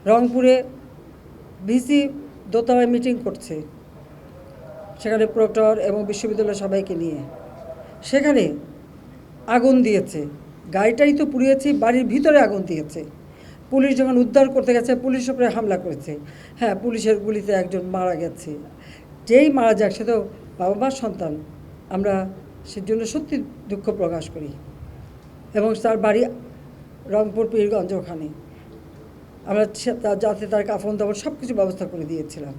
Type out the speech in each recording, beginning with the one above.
রংপুরে ভিসি দোতলায় মিটিং করছে, সেখানে প্রক্টর এবং বিশ্ববিদ্যালয়ের সবাইকে নিয়ে, সেখানে আগুন দিয়েছে। গাড়িটাই তো পুড়িয়েছে, বাড়ির ভিতরে আগুন দিয়েছে। পুলিশ যখন উদ্ধার করতে গেছে পুলিশের উপরে হামলা করেছে। হ্যাঁ, পুলিশের গুলিতে একজন মারা গেছে। যেই মারা যাক, সে তো বাবা মার সন্তান। আমরা সেজন্য সত্যি দুঃখ প্রকাশ করি। এবং তার বাড়ি রংপুর পীরগঞ্জ, ওখানে আমরা যাতে তার কাফন দাফন সব কিছু ব্যবস্থা করে দিয়েছিলাম।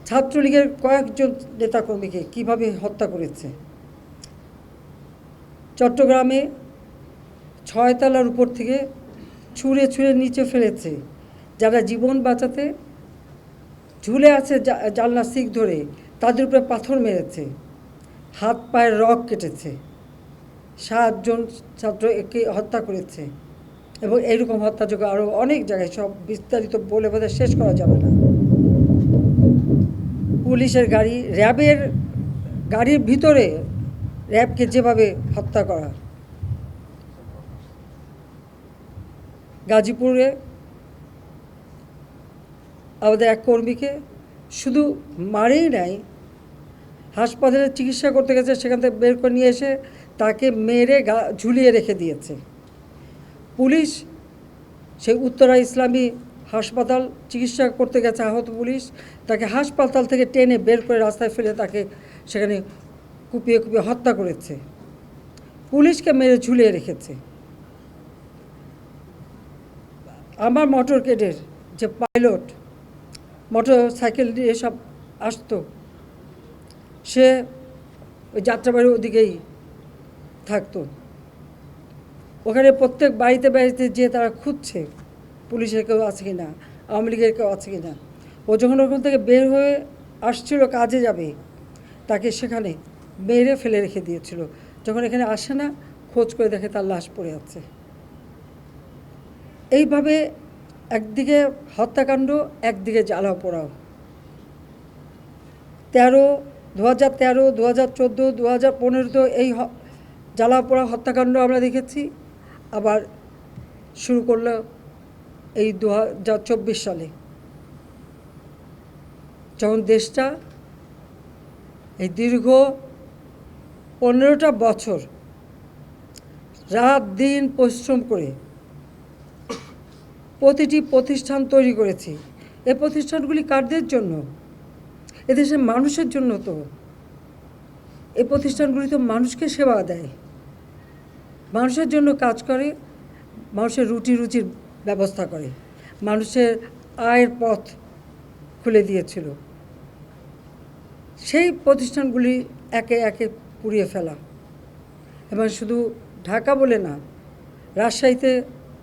ছাত্রলীগের কয়েকজন নেতাকর্মীকে কীভাবে হত্যা করেছে। চট্টগ্রামে 6 তলার উপর থেকে ছুঁড়ে ছুঁড়ে নিচে ফেলেছে। যারা জীবন বাঁচাতে ঝুলে আছে জানলা সিক ধরে, তাদের উপরে পাথর মেরেছে, হাত পায়ের রগ কেটেছে। 7 জন ছাত্রকে হত্যা করেছে। এবং এইরকম হত্যাযোগ্য আরও অনেক জায়গায়, সব বিস্তারিত বলে বোধহয় শেষ করা যাবে না। পুলিশের গাড়ি, র্যাবের গাড়ির ভিতরে র্যাবকে যেভাবে হত্যা করা। গাজীপুরে আমাদের এক কর্মীকে শুধু মারেই নাই, হাসপাতালে চিকিৎসা করতে গেছে, সেখান থেকে বের করে নিয়ে এসে তাকে মেরে ঝুলিয়ে রেখে দিয়েছে পুলিশ। সেই উত্তরা ইসলামী হাসপাতাল চিকিৎসা করতে গেছে আহত পুলিশ, তাকে হাসপাতাল থেকে টেনে বের করে রাস্তায় ফেলে তাকে সেখানে কুপিয়ে কুপিয়ে হত্যা করেছে। পুলিশকে মেরে ঝুলিয়ে রেখেছে। আমার মোটর কেডের যে পাইলট, মোটর সাইকেল দিয়ে সব আসতো, সে ওই যাত্রাবাড়ির ওদিকেই থাকতো। ওখানে প্রত্যেক বাড়িতে বাড়িতে যেয়ে তারা খুঁজছে পুলিশের কেউ আছে কি না, আওয়ামী লীগের কেউ আছে কি না। ও যখন ওখান থেকে বের হয়ে আসছিল কাজে যাবে, তাকে সেখানে মেরে ফেলে রেখে দিয়েছিল। যখন এখানে আসে না, খোঁজ করে দেখে তার লাশ পড়ে আছে। এইভাবে একদিকে হত্যাকাণ্ড, একদিকে জ্বালাও পোড়াও। 2013, 2014, 2015 এই জ্বালাও পোড়া হত্যাকাণ্ড আমরা দেখেছি। আবার শুরু করলো এই 2024 সালে, যখন দেশটা এই দীর্ঘ 15টা বছর রাত দিন পরিশ্রম করে প্রতিটি প্রতিষ্ঠান তৈরি করেছি। এই প্রতিষ্ঠানগুলি কাদের জন্য? এদেশের মানুষের জন্য। তো এই প্রতিষ্ঠানগুলি তো মানুষকে সেবা দেয়, মানুষের জন্য কাজ করে, মানুষের রুজির ব্যবস্থা করে, মানুষের আয়ের পথ খুলে দিয়েছিল। সেই প্রতিষ্ঠানগুলি একে একে পুড়িয়ে ফেলা। এবং শুধু ঢাকা বলে না, রাজশাহীতে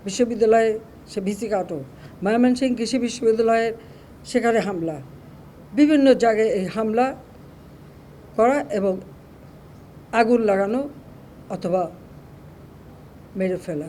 বিশ্ববিদ্যালয়ে সে ভিসি কাটো, ময়মনসিংহ কৃষি বিশ্ববিদ্যালয়ের সেখানে হামলা, বিভিন্ন জায়গায় এই হামলা করা এবং আগুন লাগানো অথবা মেরে ফেলা।